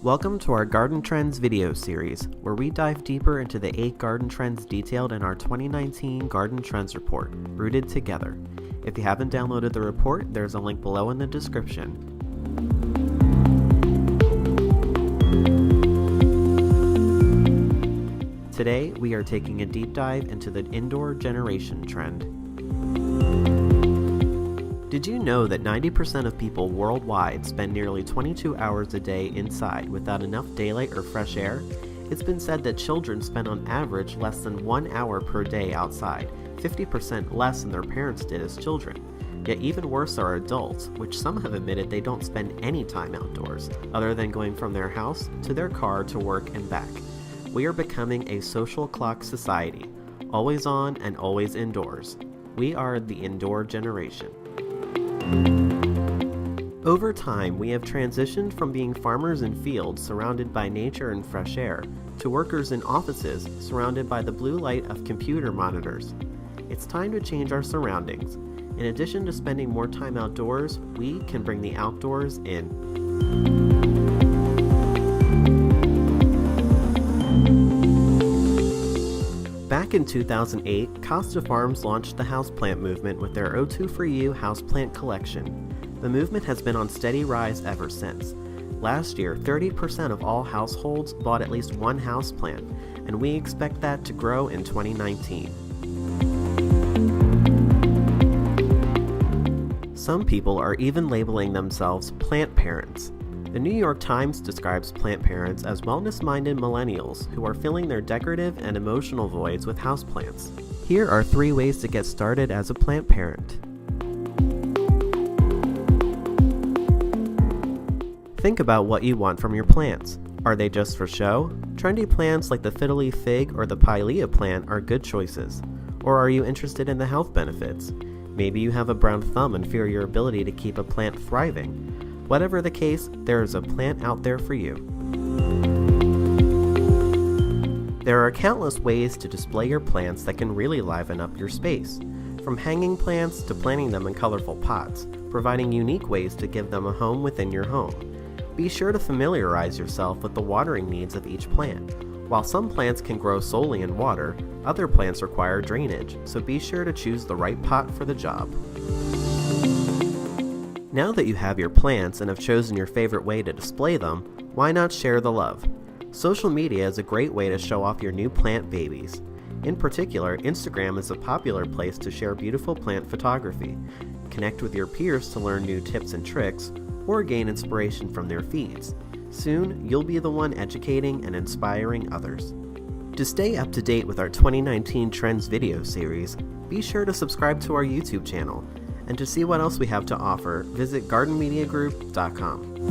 Welcome to our Garden Trends video series, where we dive deeper into the 8 garden trends detailed in our 2019 Garden Trends Report, Rooted Together. If you haven't downloaded the report, there's a link below in the description. Today, we are taking a deep dive into the indoor generation trend. Did you know that 90% of people worldwide spend nearly 22 hours a day inside without enough daylight or fresh air? It's been said that children spend on average less than 1 hour per day outside, 50% less than their parents did as children. Yet even worse are adults, which some have admitted they don't spend any time outdoors, other than going from their house to their car to work and back. We are becoming a social clock society, always on and always indoors. We are the indoor generation. Over time, we have transitioned from being farmers in fields surrounded by nature and fresh air to workers in offices surrounded by the blue light of computer monitors. It's time to change our surroundings. In addition to spending more time outdoors, we can bring the outdoors in. Back in 2008, Costa Farms launched the houseplant movement with their O2 for You houseplant collection. The movement has been on steady rise ever since. Last year, 30% of all households bought at least one houseplant, and we expect that to grow in 2019. Some people are even labeling themselves plant parents. The New York Times describes plant parents as wellness-minded millennials who are filling their decorative and emotional voids with houseplants. Here are 3 ways to get started as a plant parent. Think about what you want from your plants. Are they just for show? Trendy plants like the fiddly fig or the pilea plant are good choices. Or are you interested in the health benefits? Maybe you have a brown thumb and fear your ability to keep a plant thriving. Whatever the case, there is a plant out there for you. There are countless ways to display your plants that can really liven up your space. From hanging plants to planting them in colorful pots, providing unique ways to give them a home within your home. Be sure to familiarize yourself with the watering needs of each plant. While some plants can grow solely in water, other plants require drainage, so be sure to choose the right pot for the job. Now that you have your plants and have chosen your favorite way to display them, why not share the love? Social media is a great way to show off your new plant babies. In particular, Instagram is a popular place to share beautiful plant photography, connect with your peers to learn new tips and tricks, or gain inspiration from their feeds. Soon, you'll be the one educating and inspiring others. To stay up to date with our 2019 Trends video series, be sure to subscribe to our YouTube channel. And to see what else we have to offer, visit gardenmediagroup.com.